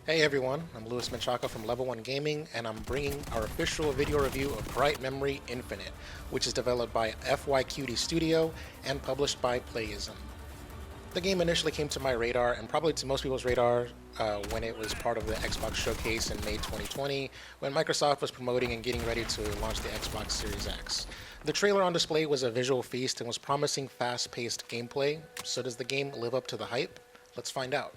Hey everyone, I'm Louis Menchaca from Level 1 Gaming, and I'm bringing our official video review of Bright Memory Infinite, which is developed by FYQD Studio and published by Playism. The game initially came to my radar, and probably to most people's radar, when it was part of the Xbox Showcase in May 2020, when Microsoft was promoting and getting ready to launch the Xbox Series X. The trailer on display was a visual feast and was promising fast-paced gameplay. So does the game live up to the hype? Let's find out.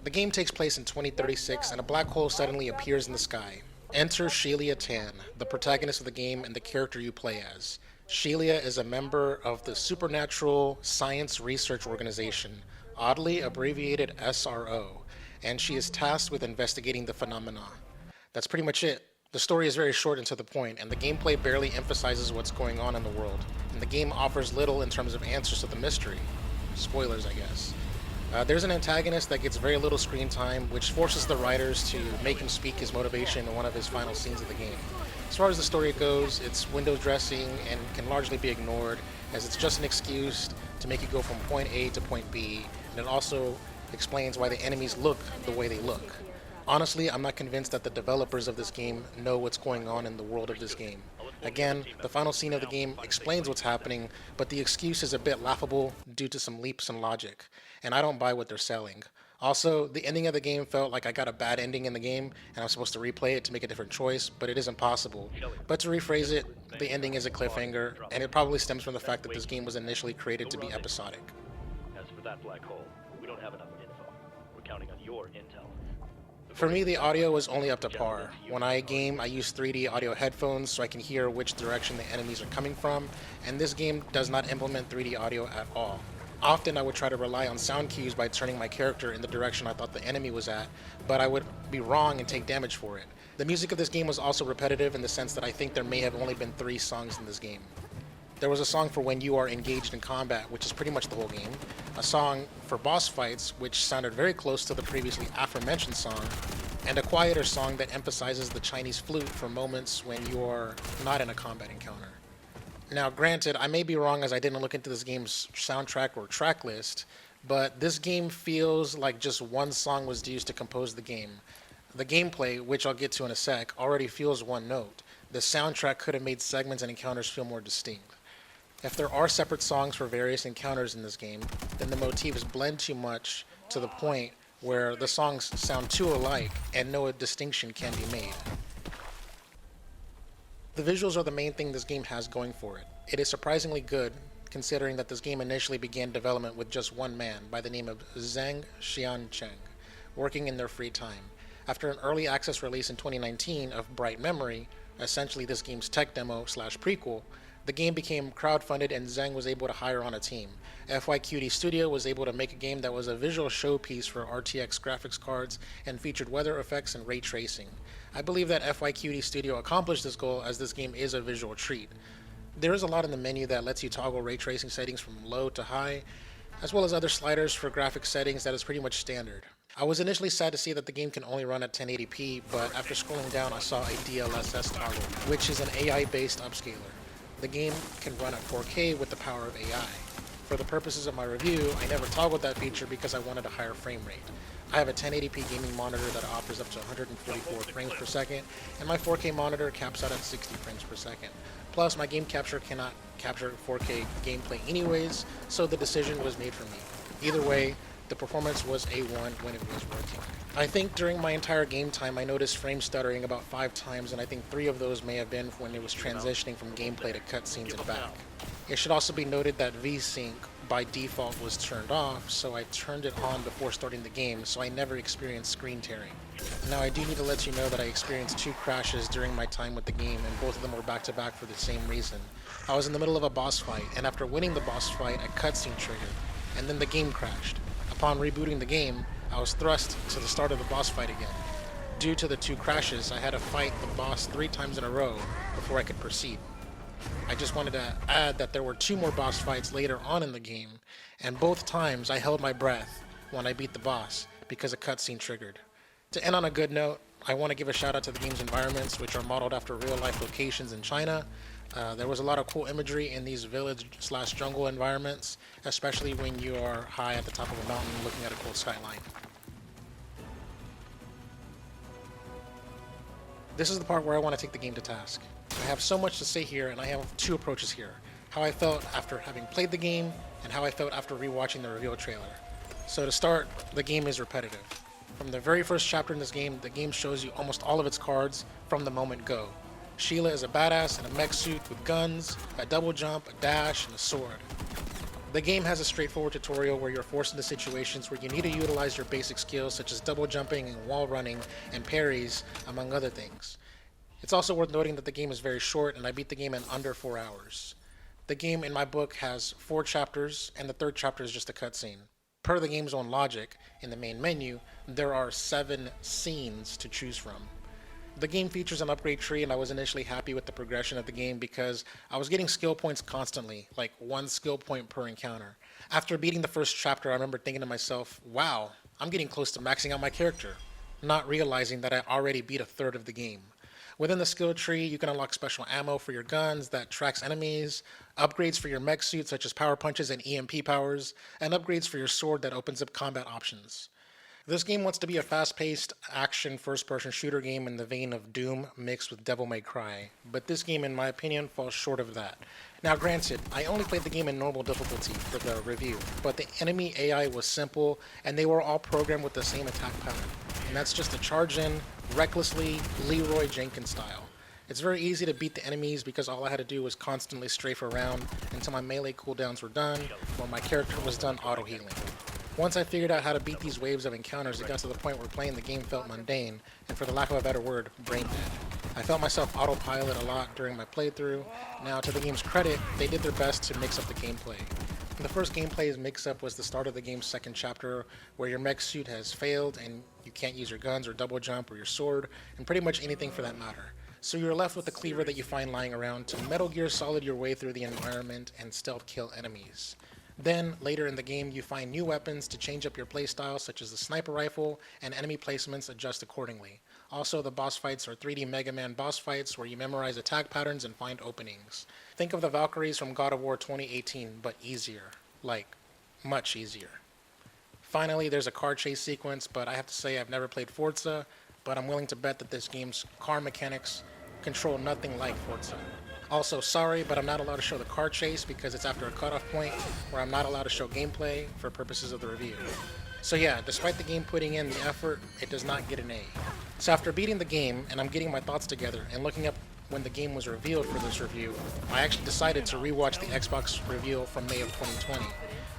The game takes place in 2036, and a black hole suddenly appears in the sky. Enter Shelia Tan, the protagonist of the game and the character you play as. Shelia is a member of the Supernatural Science Research Organization, oddly abbreviated SRO, and she is tasked with investigating the phenomena. That's pretty much it. The story is very short and to the point, and the gameplay barely emphasizes what's going on in the world, and the game offers little in terms of answers to the mystery. Spoilers, I guess. There's an antagonist that gets very little screen time, which forces the writers to make him speak his motivation in one of his final scenes of the game. As far as the story goes, it's window dressing and can largely be ignored, as it's just an excuse to make you go from point A to point B, and it also explains why the enemies look the way they look. Honestly, I'm not convinced that the developers of this game know what's going on in the world of this game. Again, the final scene of the game explains what's happening, but the excuse is a bit laughable due to some leaps in logic, and I don't buy what they're selling. Also, the ending of the game felt like I got a bad ending in the game, and I'm supposed to replay it to make a different choice, but it isn't possible. But to rephrase it, the ending is a cliffhanger, and it probably stems from the fact that this game was initially created to be episodic. As for that black hole, we don't have enough info. We're counting on your intel. For me, the audio was only up to par. When I game, I use 3D audio headphones so I can hear which direction the enemies are coming from, and this game does not implement 3D audio at all. Often I would try to rely on sound cues by turning my character in the direction I thought the enemy was at, but I would be wrong and take damage for it. The music of this game was also repetitive in the sense that I think there may have only been 3 songs in this game. There was a song for when you are engaged in combat, which is pretty much the whole game, a song for boss fights, which sounded very close to the previously aforementioned song, and a quieter song that emphasizes the Chinese flute for moments when you are not in a combat encounter. Now, granted, I may be wrong as I didn't look into this game's soundtrack or track list, but this game feels like just one song was used to compose the game. The gameplay, which I'll get to in a sec, already feels one note. The soundtrack could have made segments and encounters feel more distinct. If there are separate songs for various encounters in this game, then the motifs blend too much to the point where the songs sound too alike and no distinction can be made. The visuals are the main thing this game has going for it. It is surprisingly good, considering that this game initially began development with just one man by the name of Zheng Xiancheng, working in their free time. After an early access release in 2019 of Bright Memory, essentially this game's tech demo slash prequel, the game became crowdfunded and Zheng was able to hire on a team. FYQD Studio was able to make a game that was a visual showpiece for RTX graphics cards and featured weather effects and ray tracing. I believe that FYQD Studio accomplished this goal as this game is a visual treat. There is a lot in the menu that lets you toggle ray tracing settings from low to high, as well as other sliders for graphic settings that is pretty much standard. I was initially sad to see that the game can only run at 1080p, but after scrolling down I saw a DLSS toggle, which is an AI-based upscaler. The game can run at 4K with the power of AI. For the purposes of my review, I never toggled that feature because I wanted a higher frame rate. I have a 1080p gaming monitor that offers up to 144 frames per second, and my 4K monitor caps out at 60 frames per second. Plus, my game capture cannot capture 4K gameplay anyways, so the decision was made for me. Either way, the performance was A1 when it was working. I think during my entire game time I noticed frame stuttering about 5 times, and I think 3 of those may have been when it was transitioning from gameplay to cutscenes and back. It should also be noted that VSync by default was turned off, so I turned it on before starting the game, so I never experienced screen tearing. Now I do need to let you know that I experienced 2 crashes during my time with the game, and both of them were back to back for the same reason. I was in the middle of a boss fight, and after winning the boss fight a cutscene triggered, and then the game crashed. Upon rebooting the game, I was thrust to the start of the boss fight again. Due to the 2 crashes, I had to fight the boss 3 times in a row before I could proceed. I just wanted to add that there were 2 more boss fights later on in the game, and both times I held my breath when I beat the boss because a cutscene triggered. To end on a good note, I want to give a shout out to the game's environments, which are modeled after real-life locations in China. There was a lot of cool imagery in these village/jungle environments, especially when you are high at the top of a mountain looking at a cool skyline. This is the part where I want to take the game to task. I have so much to say here, and I have two approaches here. How I felt after having played the game, and how I felt after rewatching the reveal trailer. So to start, the game is repetitive. From the very first chapter in this game, the game shows you almost all of its cards from the moment go. Sheila is a badass in a mech suit with guns, a double jump, a dash, and a sword. The game has a straightforward tutorial where you're forced into situations where you need to utilize your basic skills such as double jumping and wall running and parries, among other things. It's also worth noting that the game is very short, and I beat the game in under 4 hours. The game in my book has 4 chapters, and the third chapter is just a cutscene. Per the game's own logic, in the main menu, there are 7 scenes to choose from. The game features an upgrade tree, and I was initially happy with the progression of the game because I was getting skill points constantly, like 1 skill point per encounter. After beating the first chapter, I remember thinking to myself, wow, I'm getting close to maxing out my character, not realizing that I already beat a third of the game. Within the skill tree, you can unlock special ammo for your guns that tracks enemies, upgrades for your mech suit such as power punches and EMP powers, and upgrades for your sword that opens up combat options. This game wants to be a fast-paced, action, first-person shooter game in the vein of Doom mixed with Devil May Cry, but this game, in my opinion, falls short of that. Now granted, I only played the game in normal difficulty for the review, but the enemy AI was simple, and they were all programmed with the same attack pattern, and that's just to charge in, recklessly, Leroy Jenkins style. It's very easy to beat the enemies because all I had to do was constantly strafe around until my melee cooldowns were done, or my character was done auto-healing. Once I figured out how to beat these waves of encounters, it got to the point where playing the game felt mundane, and for the lack of a better word, brain dead. I felt myself autopilot a lot during my playthrough. Now, to the game's credit, they did their best to mix up the gameplay. The first gameplay's mix-up was the start of the game's second chapter, where your mech suit has failed and you can't use your guns or double jump or your sword, and pretty much anything for that matter. So you're left with the cleaver that you find lying around to Metal Gear Solid your way through the environment and stealth kill enemies. Then, later in the game, you find new weapons to change up your playstyle, such as the sniper rifle, and enemy placements adjust accordingly. Also, the boss fights are 3D Mega Man boss fights where you memorize attack patterns and find openings. Think of the Valkyries from God of War 2018, but easier. Like, much easier. Finally, there's a car chase sequence, but I have to say I've never played Forza, but I'm willing to bet that this game's car mechanics control nothing like Forza. Also, sorry, but I'm not allowed to show the car chase because it's after a cutoff point where I'm not allowed to show gameplay for purposes of the review. So yeah, despite the game putting in the effort, it does not get an A. So after beating the game, and I'm getting my thoughts together, and looking up when the game was revealed for this review, I actually decided to rewatch the Xbox reveal from May of 2020.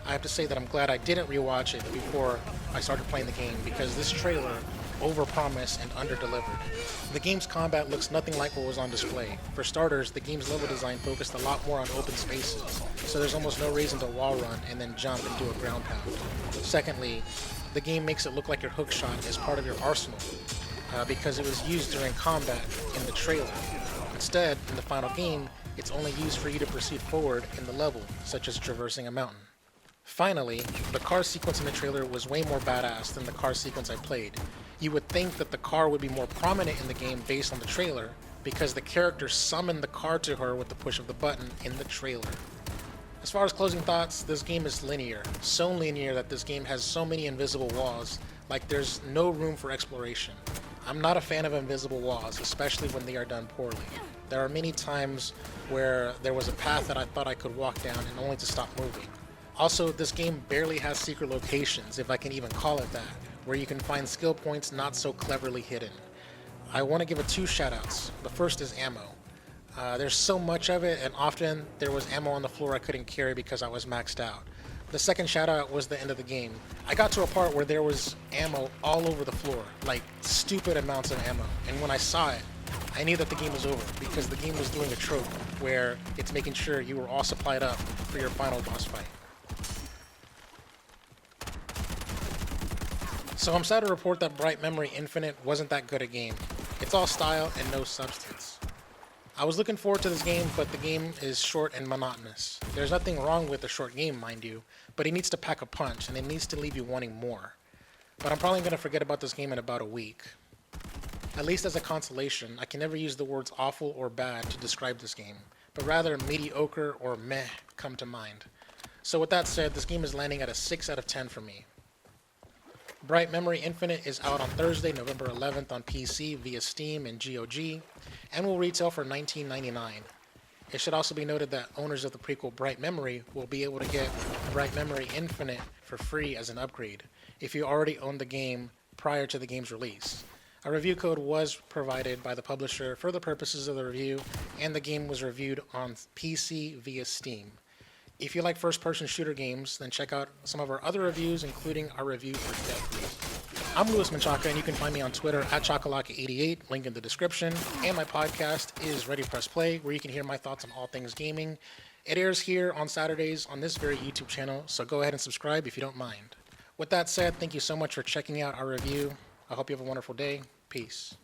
I have to say that I'm glad I didn't rewatch it before I started playing the game because this trailer overpromised and underdelivered. The game's combat looks nothing like what was on display. For starters, the game's level design focused a lot more on open spaces, so there's almost no reason to wall run and then jump and do a ground pound. Secondly, the game makes it look like your hookshot is part of your arsenal, because it was used during combat in the trailer. Instead, in the final game, it's only used for you to proceed forward in the level, such as traversing a mountain. Finally, the car sequence in the trailer was way more badass than the car sequence I played. You would think that the car would be more prominent in the game based on the trailer, because the character summoned the car to her with the push of the button in the trailer. As far as closing thoughts, this game is linear. So linear that this game has so many invisible walls, like there's no room for exploration. I'm not a fan of invisible walls, especially when they are done poorly. There are many times where there was a path that I thought I could walk down and only to stop moving. Also, this game barely has secret locations, if I can even call it that, where you can find skill points not so cleverly hidden. I want to give it 2 shoutouts. The first is ammo. There's so much of it, and often there was ammo on the floor I couldn't carry because I was maxed out. The second shoutout was the end of the game. I got to a part where there was ammo all over the floor, like stupid amounts of ammo, and when I saw it, I knew that the game was over because the game was doing a trope where it's making sure you were all supplied up for your final boss fight. So I'm sad to report that Bright Memory Infinite wasn't that good a game. It's all style and no substance. I was looking forward to this game, but the game is short and monotonous. There's nothing wrong with a short game, mind you, but it needs to pack a punch and it needs to leave you wanting more. But I'm probably going to forget about this game in about a week. At least as a consolation, I can never use the words awful or bad to describe this game, but rather mediocre or meh come to mind. So with that said, this game is landing at a 6 out of 10 for me. Bright Memory Infinite is out on Thursday, November 11th on PC via Steam and GOG, and will retail for $19.99. It should also be noted that owners of the prequel Bright Memory will be able to get Bright Memory Infinite for free as an upgrade if you already owned the game prior to the game's release. A review code was provided by the publisher for the purposes of the review, and the game was reviewed on PC via Steam. If you like first-person shooter games, then check out some of our other reviews, including our review for Deathloop. I'm Louis Menchaca, and you can find me on Twitter at Chocolate88, link in the description. And my podcast is Ready Press Play, where you can hear my thoughts on all things gaming. It airs here on Saturdays on this very YouTube channel, so go ahead and subscribe if you don't mind. With that said, thank you so much for checking out our review. I hope you have a wonderful day. Peace.